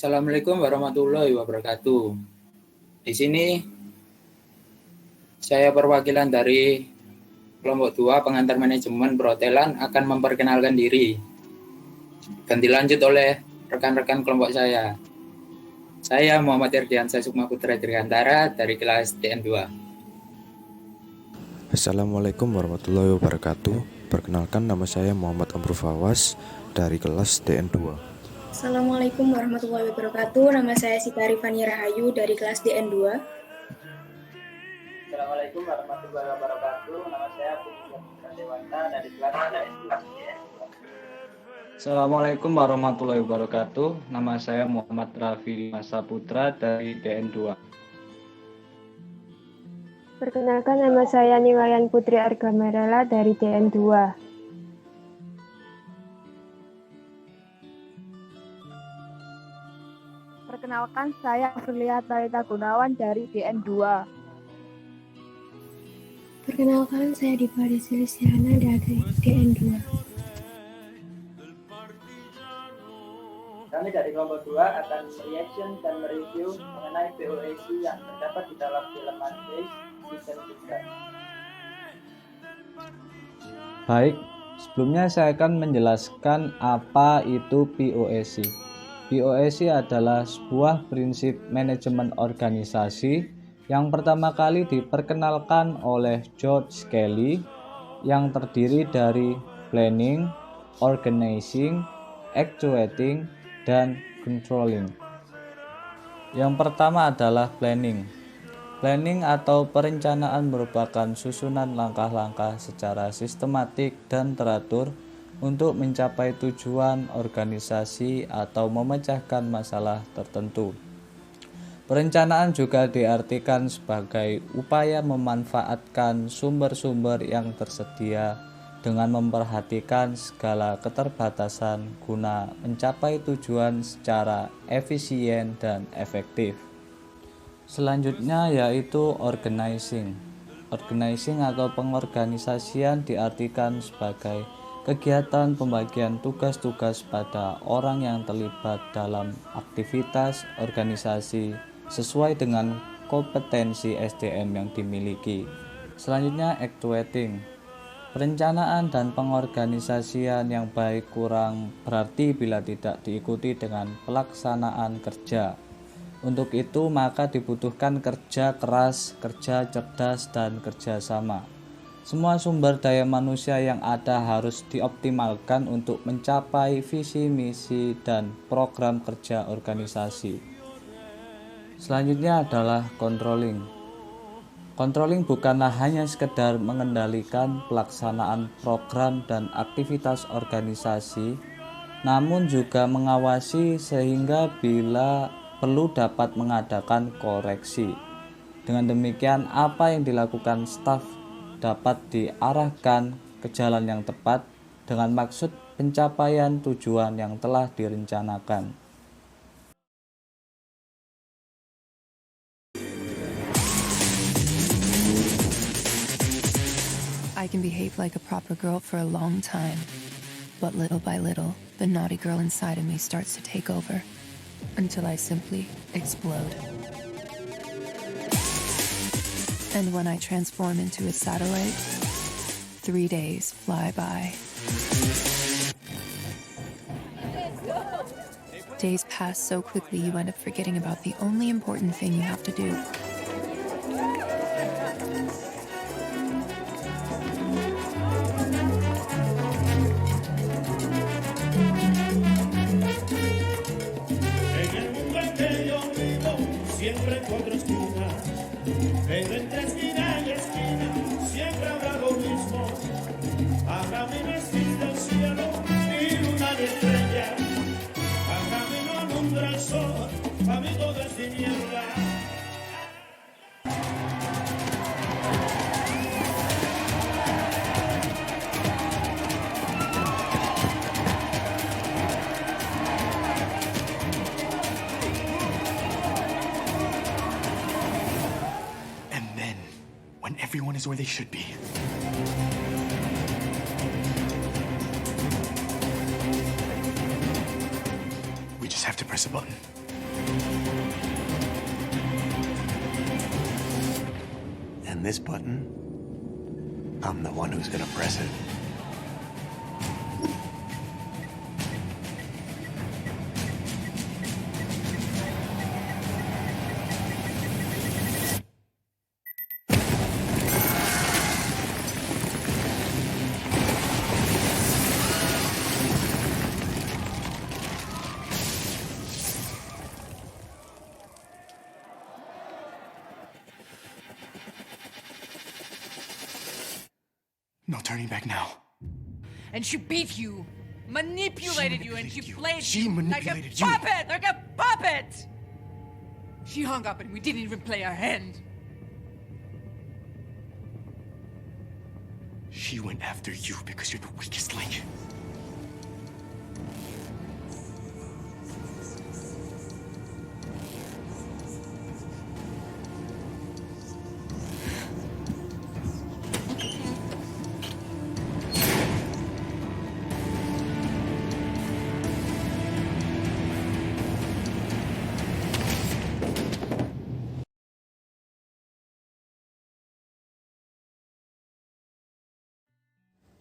Assalamualaikum warahmatullahi wabarakatuh. Di sini saya perwakilan dari kelompok 2 pengantar manajemen perhotelan akan memperkenalkan diri. Dan dilanjut oleh rekan-rekan kelompok saya. Saya Muhammad Irdiansyah Sukma Putra Dirgantara dari kelas DN2. Assalamualaikum warahmatullahi wabarakatuh. Perkenalkan, nama saya Muhammad Amrul Fawaz dari kelas DN2. Assalamualaikum warahmatullahi wabarakatuh. Nama saya Sita Rifani Rahayu dari kelas DN2. Assalamualaikum warahmatullahi wabarakatuh. Nama saya Putra Dewanta dari kelas DN2. Assalamualaikum warahmatullahi wabarakatuh. Nama saya Muhammad Raffi Masa Putra dari DN2. Perkenalkan, nama saya Niwayan Putri Argamarela dari DN2. Perkenalkan, saya Aurelia Talita Gunawan dari DN2. Perkenalkan, saya Dipa Silisiana dari DN2. Kami dari kelompok 2 akan mereaction dan mereview mengenai POAC yang terdapat di dalam film Mondays season 3. Baik, sebelumnya saya akan menjelaskan apa itu POAC. POAC adalah sebuah prinsip manajemen organisasi yang pertama kali diperkenalkan oleh George Kelly, yang terdiri dari planning, organizing, actuating, dan controlling. Yang pertama adalah planning. Planning atau perencanaan merupakan susunan langkah-langkah secara sistematik dan teratur untuk mencapai tujuan organisasi atau memecahkan masalah tertentu. Perencanaan juga diartikan sebagai upaya memanfaatkan sumber-sumber yang tersedia dengan memperhatikan segala keterbatasan guna mencapai tujuan secara efisien dan efektif. Selanjutnya yaitu organizing. Organizing atau pengorganisasian diartikan sebagai kegiatan pembagian tugas-tugas pada orang yang terlibat dalam aktivitas organisasi sesuai dengan kompetensi SDM yang dimiliki. Selanjutnya actuating. Perencanaan dan pengorganisasian yang baik kurang berarti bila tidak diikuti dengan pelaksanaan kerja. Untuk itu maka dibutuhkan kerja keras, kerja cerdas, dan kerja sama. Semua sumber daya manusia yang ada harus dioptimalkan untuk mencapai visi, misi, dan program kerja organisasi. Selanjutnya adalah controlling. Controlling bukanlah hanya sekedar mengendalikan pelaksanaan program dan aktivitas organisasi, namun juga mengawasi sehingga bila perlu dapat mengadakan koreksi. Dengan demikian, apa yang dilakukan staf dapat diarahkan ke jalan yang tepat dengan maksud pencapaian tujuan yang telah direncanakan. I can behave like a proper girl for a long time, but little by little, the naughty girl inside of me starts to take over, until I simply explode. And when I transform into a satellite, 3 days fly by. Days pass so quickly you end up forgetting about the only important thing you have to do. Pero entre esquina y esquina siempre habrá lo mismo. Hágame no existe el cielo ni luna ni estrella. Hágame no alumbra el sol, para mí todo es tiniebla. When everyone is where they should be. We just have have to press a button. And this button, I'm the one who's gonna press it. No turning back now. And she beat you, manipulated you, and she played She you manipulated you. like a puppet! She hung up and we didn't even play our hand. She went after you because you're the weakest link.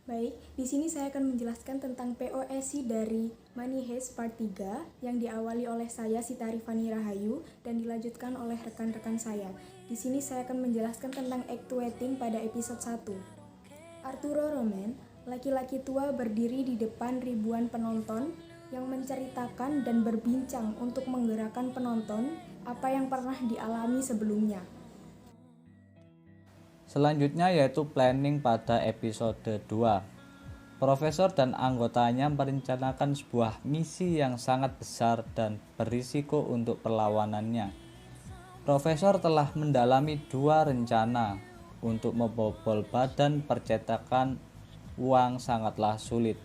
Baik, di sini saya akan menjelaskan tentang POSI dari Money Heist Part 3 yang diawali oleh saya, Sitari Fani Rahayu, dan dilanjutkan oleh rekan-rekan saya. Di sini saya akan menjelaskan tentang actuating pada episode 1. Arturo Roman, laki-laki tua berdiri di depan ribuan penonton yang menceritakan dan berbincang untuk menggerakkan penonton apa yang pernah dialami sebelumnya. Selanjutnya yaitu planning pada episode 2. Profesor dan anggotanya merencanakan sebuah misi yang sangat besar dan berisiko untuk perlawanannya. Profesor telah mendalami 2 rencana untuk membobol badan percetakan uang sangatlah sulit,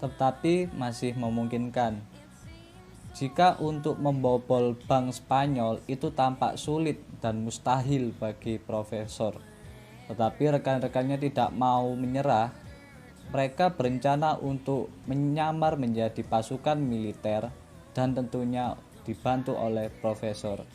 tetapi masih memungkinkan. Jika untuk membobol bank Spanyol itu tampak sulit dan mustahil bagi Profesor, tetapi rekan-rekannya tidak mau menyerah. Mereka berencana untuk menyamar menjadi pasukan militer dan tentunya dibantu oleh Profesor.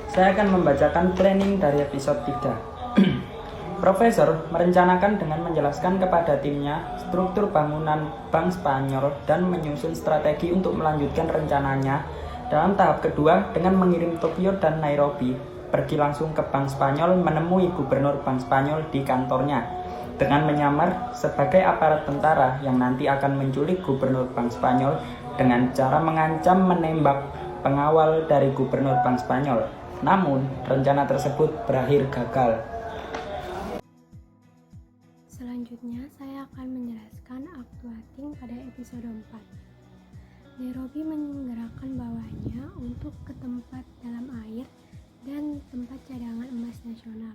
Saya akan membacakan planning dari episode 3. Profesor merencanakan dengan menjelaskan kepada timnya struktur bangunan Bank Spanyol dan menyusun strategi untuk melanjutkan rencananya. Dalam tahap kedua, dengan mengirim Tokyo dan Nairobi, pergi langsung ke Bank Spanyol menemui Gubernur Bank Spanyol di kantornya, dengan menyamar sebagai aparat tentara yang nanti akan menculik Gubernur Bank Spanyol dengan cara mengancam menembak pengawal dari Gubernur Bank Spanyol. Namun, rencana tersebut berakhir gagal. Selanjutnya, saya akan menjelaskan actuating pada episode 4. Nairobi menggerakkan bawahnya untuk ke tempat dalam air dan tempat cadangan emas nasional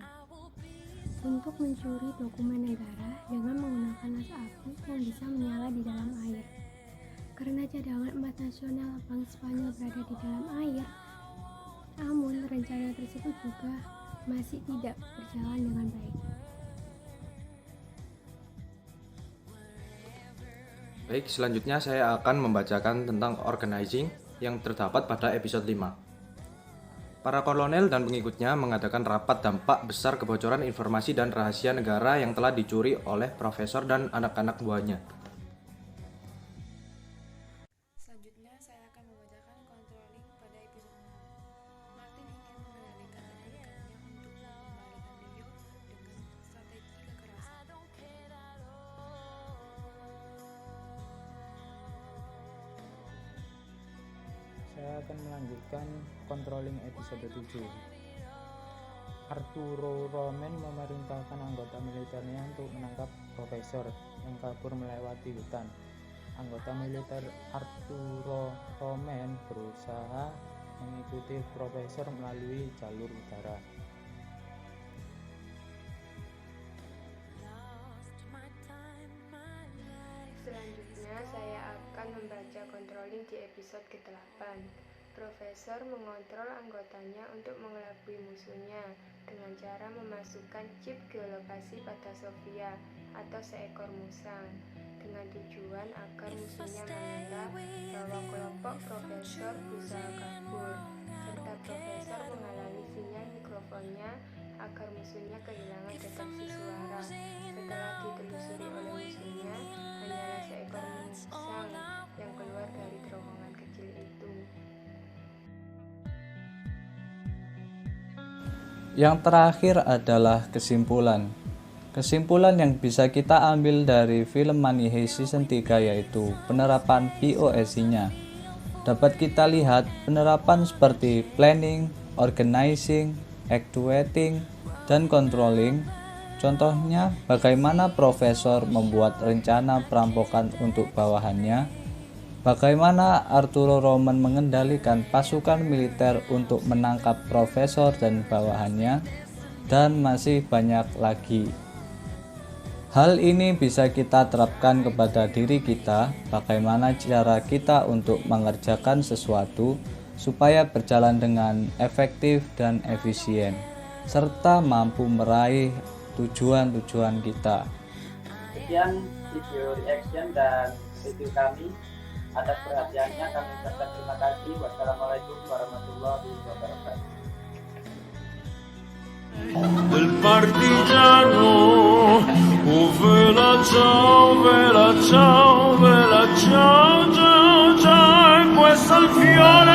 untuk mencuri dokumen negara dengan menggunakan las api yang bisa menyala di dalam air. Karena cadangan emas nasional Bank Spanyol berada di dalam air, namun rencana tersebut juga masih tidak berjalan dengan baik. Baik, selanjutnya saya akan membacakan tentang organizing yang terdapat pada episode 5. Para kolonel dan pengikutnya mengadakan rapat dampak besar kebocoran informasi dan rahasia negara yang telah dicuri oleh profesor dan anak-anak buahnya. Selanjutnya saya akan membacakan controlling pada episode 6. Martin ingin mengendalikan rekan-rekannya untuk mengembalikan Rio dengan strategi kekerasan. Saya akan melanjutkan controlling episode 7. Arturo Roman memerintahkan anggota militernya untuk menangkap Profesor yang kabur melewati hutan. Anggota militer Arturo Roman berusaha mengikuti Profesor melalui jalur udara. Selanjutnya, saya akan membaca controlling di episode ke-8. Profesor mengontrol anggotanya untuk mengelabui musuhnya dengan cara memasukkan chip geolokasi pada Sofia. atau seekor musang, dengan tujuan agar musuhnya mengira bahwa kelompok profesor berusaha kabur, serta profesor menghalangi sinyal mikrofonnya agar musuhnya kehilangan deteksi suara. Setelah ditelusuri oleh musuhnya, hanyalah seekor musang yang keluar dari terowongan kecil itu. Yang terakhir adalah kesimpulan. Kesimpulan yang bisa kita ambil dari film Money Heist Season 3 yaitu penerapan POSI-nya. Dapat kita lihat penerapan seperti planning, organizing, actuating, dan controlling. Contohnya bagaimana profesor membuat rencana perampokan untuk bawahannya, bagaimana Arturo Roman mengendalikan pasukan militer untuk menangkap profesor dan bawahannya, dan masih banyak lagi. Hal ini bisa kita terapkan kepada diri kita, bagaimana cara kita untuk mengerjakan sesuatu supaya berjalan dengan efektif dan efisien, serta mampu meraih tujuan-tujuan kita. Sekian video reaction dan review kami. Atas perhatiannya kami ucapkan terima kasih. Wassalamualaikum warahmatullahi wabarakatuh. Del partigiano, oh vela ciao, vela ciao, vela ciao, ciao, ciao, e questo è il fiore